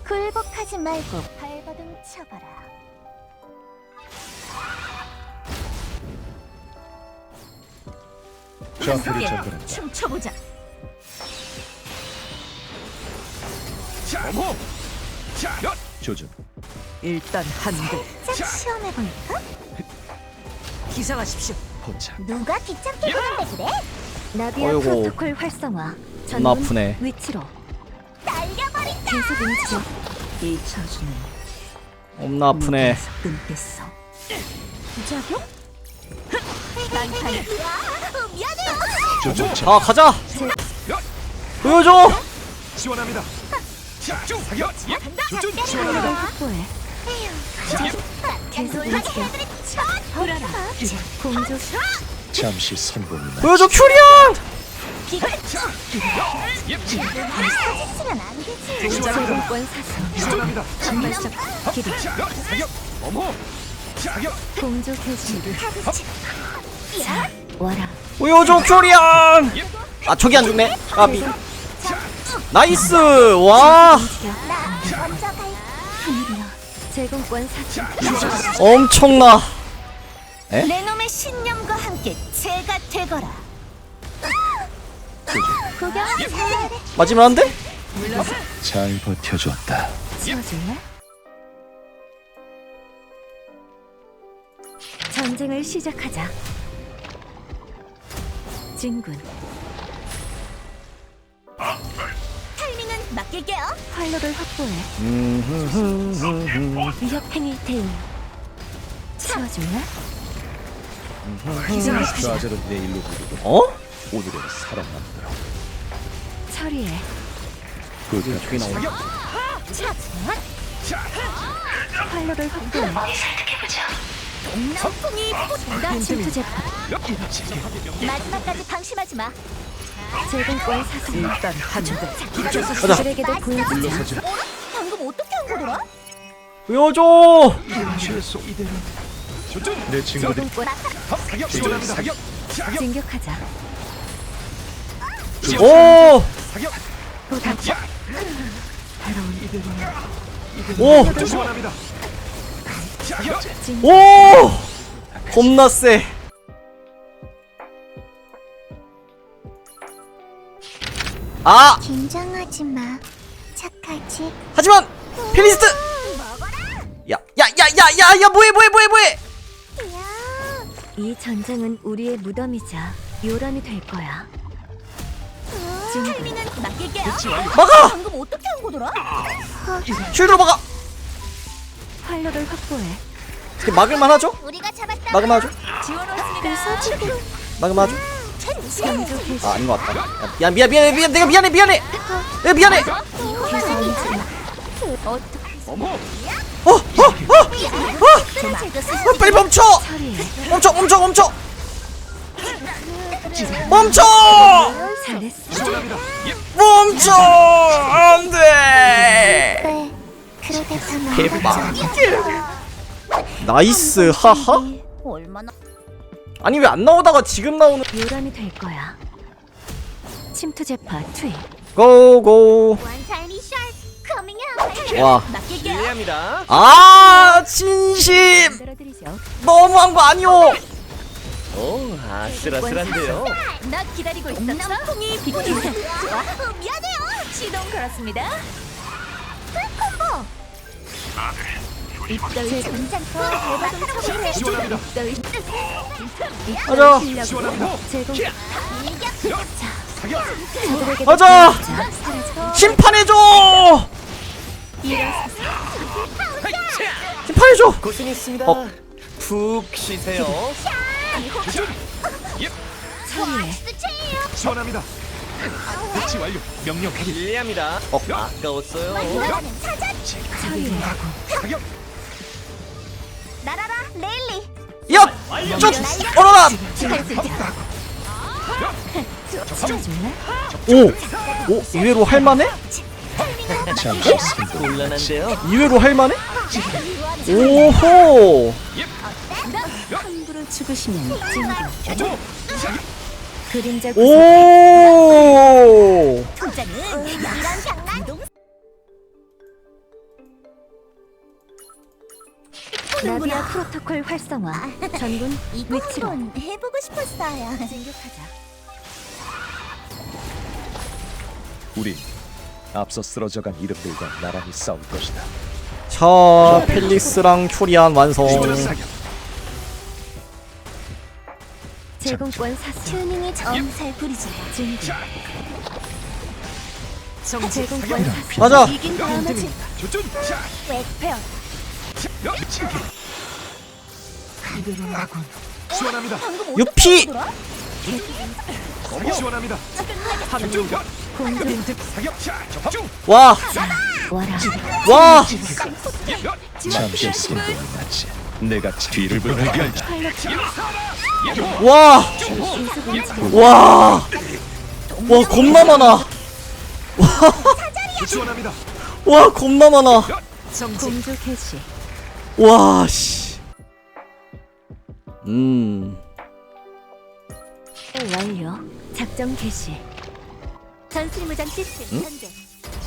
굴복하지 말고 발버둥 쳐봐라. 좌표를 전달한다. 춤춰보자. 어머! 조준. 일단 한대 짝 시험해볼까? 기상하십시오. 포착. 누가 귀찮게 구는데 그래? 나비아 어이구. 프로토콜 활성화. 존나 아프네. 위치로. 날려버린다. 계속 움직여. 이 저주는 엄나 아프네. 끊겠어. 부작용? 미안해요. 조준. 자 가자. 보여줘. 지원합니다. 사격! 조준! 이걸 지원합니다. 확보해. 계속 움직여. 돌아라. 공조. 잠시 선봉이나. 보여줘 큐리안. 사지치면 안 되지. 제공권 사수. 지원합니다. 반발적 기도. 사격! 어머! 사격! 공조 개시. 와라. 보여줘 큐리안. 아 저기 안 죽네. 까비. 나이스. 와 먼저 갈. 하늘이여. 제공권 사수. 엄청나. 에? 내 놈의 신념과 함께 제가 되거라. 구경 잘해. 맞으면 안 돼? 잘 버텨줬다. 지워줄래? 전쟁을 시작하자. 진군. 타이밍은 맡길게요. 활로를 확보해. 위협 행위 대응. 지워줄래? 좌절은 내일로 부르고 어? 오늘은 사람 만들어. 처리해. 저기 나오네. 활로를 확보해. 동남풍이 나 침투 재판. 마지막까지 방심하지 마. 제공권 사수. 일단 한대 가자. 그들에게도 보여주자. 방금 어떻게 한 거더라? 보여줘. 최소 이대로. 조준! 내 친구들이 제공권 사격! 지원합니다. 사격! 사격! 진격하자. 오. 사격! 보다 오. 지원합니다. 사격! 오. 겁나 세. 아. 긴장하지 마. 착하지. 하지만 필리스트. 야야야야야야 뭐해. 이 전쟁은 우리의 무덤이자 요람이 될 거야. 타이밍은 맡길게요. 막아. 방금 어떻게 한 거더라? 쉴드로 막아. 활로를 확보해. 이렇게 막을만 하죠? 우리가 잡았다. 막을만 하죠? 지원 왔습니다. 지금 막을만 하죠? 창조 개시. 아 아닌 것 같다. 야, 미안 내가 미안해. 내가 미안해. 어머! 빨리 멈춰. 처리해. 멈춰. 잘했어. 멈춰. 안돼. 네. 그러게 다 대박. 나이스. 하하. 얼마나 아니 왜 안 나오다가 지금 나오는. 요람이 될 거야. 침투 재파 투입. 고고. 와. 맡길게요. 아 진심. 만들어드리죠. 너무한 거 아니오. 아슬아슬한데요. 나 기다리고 있었어. 남풍이 비키세. 좋아. 미안해요. 시동 걸었습니다. 콤보. 입더위 전장터 대바동 처벌해. 지원합니다. 가자. 지원합니다. 제공. 사격! 저들에게 가자. 심판해줘. 심판해줘. 고생했습니다. 푹 쉬세요. 처리해. 지원합니다. 배치 완료. 명령 확인. 실례합니다. 아까웠어요. 처리해. 사격! 날아라 레일리. 야. 쭉. 얼어라. 지워줄래? 오. 의외로 할만해? 잠시 선봉. 곤란한데요. 의외로 할만해? 오호. 함부로 죽으시면 진구. 어머! 그림자 오. 도자는 이런 장난. 나비아 프로토콜 활성화. 전군 이거 위치로. 한번 해보고 싶었어요. 진격하자. 우리 앞서 쓰러져간 이름들과 나란히 싸울 것이다. 자, 펠릭스랑 초리안 완성. 시원한 사격. 제공권 사수. 튜닝의 엄살 부리지. 진기. 정지. 제공권 사수. 맞아. 이긴 다음에 조준. 자. 웹페어. 아군. 시원합니다. 유피. 시원합니다. 공중 사격. 자. 적중. 와. 와라. 와. 잠시 승부는 났지. 내가 뒤를 보내게 할지. 와. 인수공지. 와. 와, 겁나 많아. 시원합니다. 와, 겁나 많아. 정지. 공주 개시. 와, 씨. 완료. 작전 개시. 전술 무장 시스템 현재.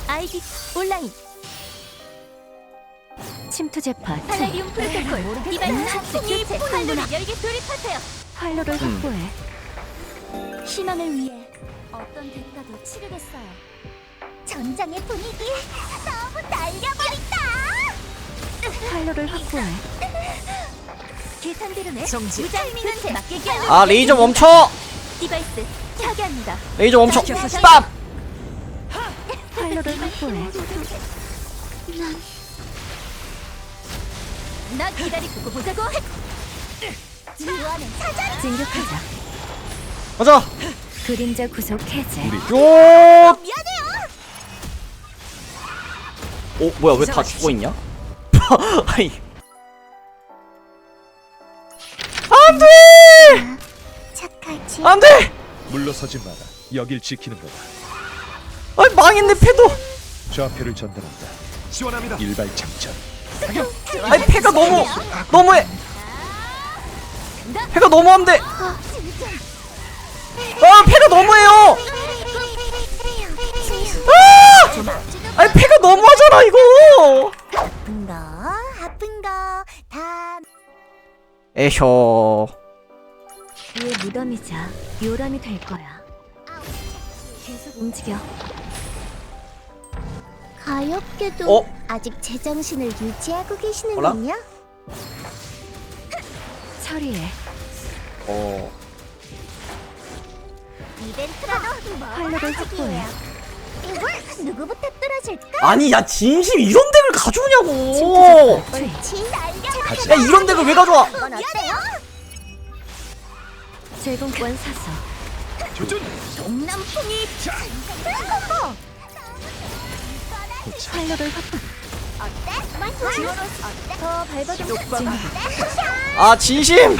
아이디 온라인. 침투 재파. 팔라리움 프로토콜. 디바이스 합승이 폭발문을 열기 돌입하세요. 활로를 확보해. 희망을 위해 어떤 대가도 치르겠어요. 전장의 분위기 너무 날려버린다. 활로를 확보해. 계산대로는 정지. 무장 교체 맡기기. 아, 레이저 멈춰. 디바이스 타개합니다. 레이저 멈춰. 빰. 활로를 확보해. 나 기다리고 보자고. 지원은 사자리. 진격하자. 가자. 그림자 구속 해제. 요. 미안해요. 뭐야, 왜 다 죽어 있냐? 아니. 안 돼! 착하지. 안 돼! 물러서지 마라. 여길 지키는 거다. 아니, 망했네, 패도. 좌표를 전달한다. 시원합니다. 일발 장전. 아니, 패가 너무해. 패가 너무한데. 아, 패가 너무해요. 아! 아니, 패가 너무하잖아, 이거. 아픈 거 다. 에효. 위에 무덤이자 요람이 될 거야. 계속 움직여. 가엾게도 아직 제정신을 유지하고 계시는군요. 처리해. 이벤트라도 활로를 확보해. 누구부터 뚫어줄까? 아니, 야, 진심 이런 덱을 가져오냐고. 옳지. 날려. 야, 이런 덱을 왜 가져와? 이건 어때요? 제공권 사수. 조준. 동남풍이 콤보. 활로를 확보. 어때? 어때? 더 밟아줘. 아, 진심.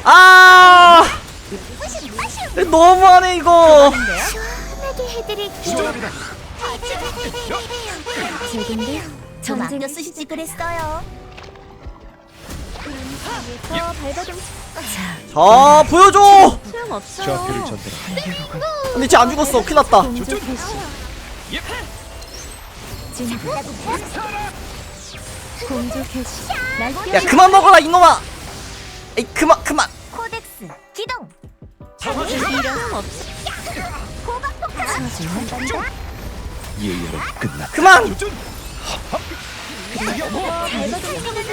아, 너무하네 이거. 시원하게 해드릴게요. 시원합니다. 제군들 좀 아껴 전쟁 쓰시지 그랬어요. 더 밟아줘. 자, 보여줘. 소용없어. 좌표를 전달한다. 근데 쟤 안 죽었어. 큰일 났다. 공주 개시. 진기. 공주 개시. 야, 그만 먹어라 이놈아. 에이, 그만. 코덱스 기동. 이런 없어. 한번더. 예의는 끝났다. 그만. 조준. 밟아줘.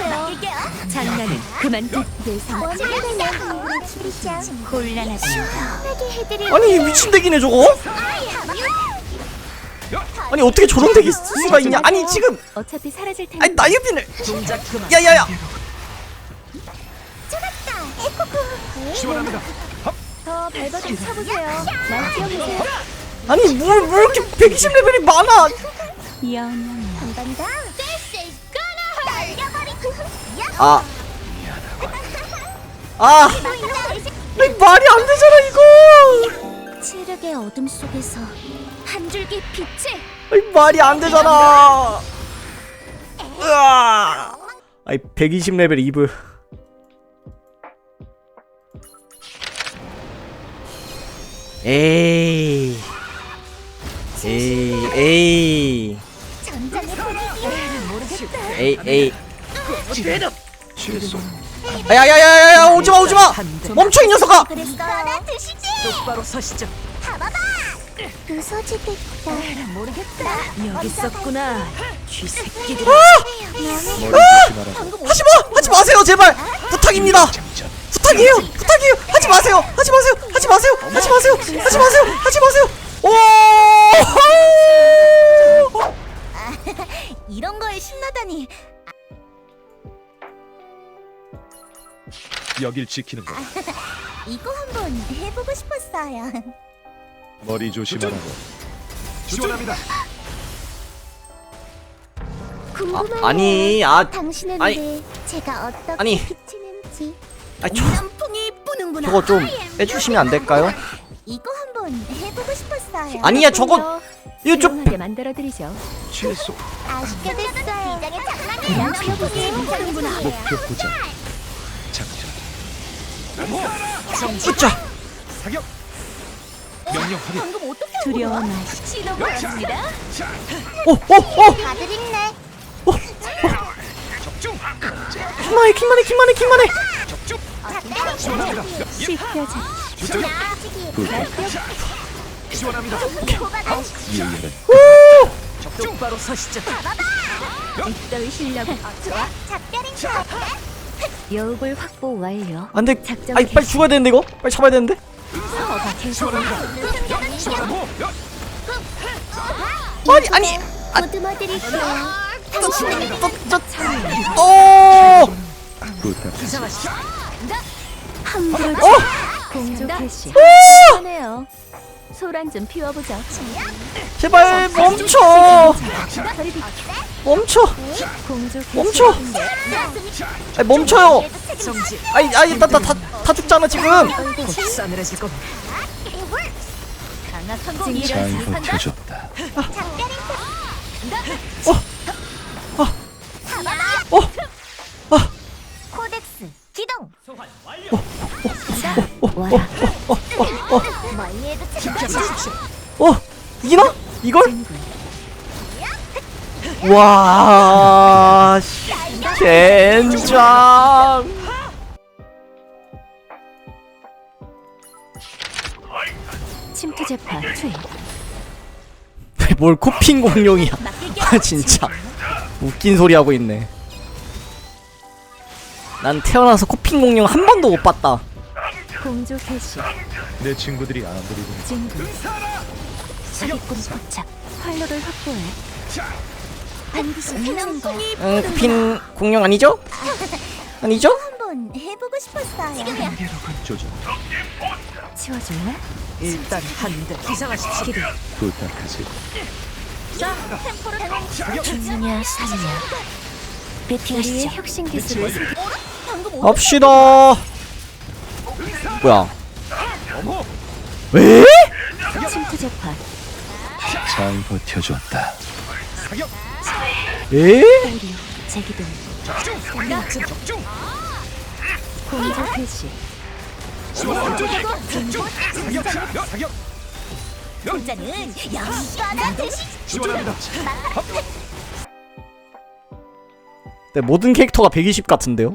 맡길게요. 장난은 그만 둬. 예상. 원하게 되면 출장. 곤란하다. 시원하게 해드릴게요. 아니, 이 미친 덱이네 저거. 아니, 어떻게 저런 덱이 쓸 수가 있냐? 아니, 지금 어차피 사라질 테니. 아니, 나유빈을. 동작 그만. 야야야. 잡았다. 에코코. 시원합니다. 더 밟아 좀 쳐보세요. 날 뛰어보세요. 아니, 뭘 이렇게 120레벨이 많아. 영영. 한번 더. This is gonna hurt. 날려버리고. 아. 아니, 말이 안 되잖아 이거. 체력의 어둠 속에서 한 줄기 빛을. 아니, 말이 안 되잖아. 으아. 아니, 120레벨 이브. 에이. 전장의 분위기 모르겠다. 에이. 최소. 야야야야야 오지마 오지마. 멈춰 이 녀석아. 그랬어요. 드시지. 똑바로 서시죠. 부서지겠다. 모르겠다. 여기 있었구나. 쥐새끼들. 머리 조심하라고. 하지 마세요 제발 부탁입니다. 장전. 부탁이에요 하지 마세요 오 이런 거에 신나다니. 여길 지키는 거. 이거 한번 해보고 싶었어요. 머리 조심하라고. 지원합니다. 궁금해요. 아니 당신의 아니. 눈에 제가 어떻게 아니. 비치는지. 남풍이 부는구나. 저거 좀 빼주시면 안 될까요? 이거 한번 해보고 싶었어요. 아니야 저거 이거 좀 조용하게 만들어드리죠. 최소. 아쉽게 됐어요. 비장의 장난이에요. 남풍이 부는구나. 목표 고정. 장전. 으짜 사격. 명령 확인. 방금 어떻게 두려워 마시. 신호보였습니다. 오 다들 있네. 적중. 킹만해 지원합니다. 씹혀져. 지원합니다. 예열은 똑바로 서시죠. 이따위 실력은 작별인가? 여우볼 확보 완료. 안돼 작전 아이 빨리 죽어야 되는데 이거 빨리 잡아야 되는데 아니 보듬어드릴게요. 당신은 오 부탁하지. 함부로 공조 개시. 하네요. 소란 좀 피워보자. 제발 멈춰 공조 개시. 멈춰 아이 멈춰요 정지. 아이 다 죽잖아 지금 곧 싸늘해질 겁니다. 강한 잘 성공이라 버텨줬다. 코덱스 기동. 와라. 멀리에도 책임져. 이기나? 이걸? 와 젠장 침투 재판 투입. 뭘 코핑 공룡이야 아 진짜 웃긴 소리 하고 있네 난 태어나서 코핑 공룡 한 번도 못 봤다 공조 개시. 내 친구들이 아무리 보면 진구. 사기꾼 포착. 활로를 확보해. 반드시 해내는 거. 코핑 공룡 아니죠? 아니죠? 한번 해보고 싶었어요. 지금이야. 조준. 치워줄래? 일단 한 대. 기상하십시오. 부탁하지. 죽느냐 사느냐. 우리의 혁신 기술을 소개. 갑시다 뭐야 왜? 침투 재판. 잘 버텨줬다. 에? 오류. 제기동. 적중. 공조 개시. 사격. 혼자는 역시나 대신 지원합니다. 네, 모든 캐릭터가 120 같은데요?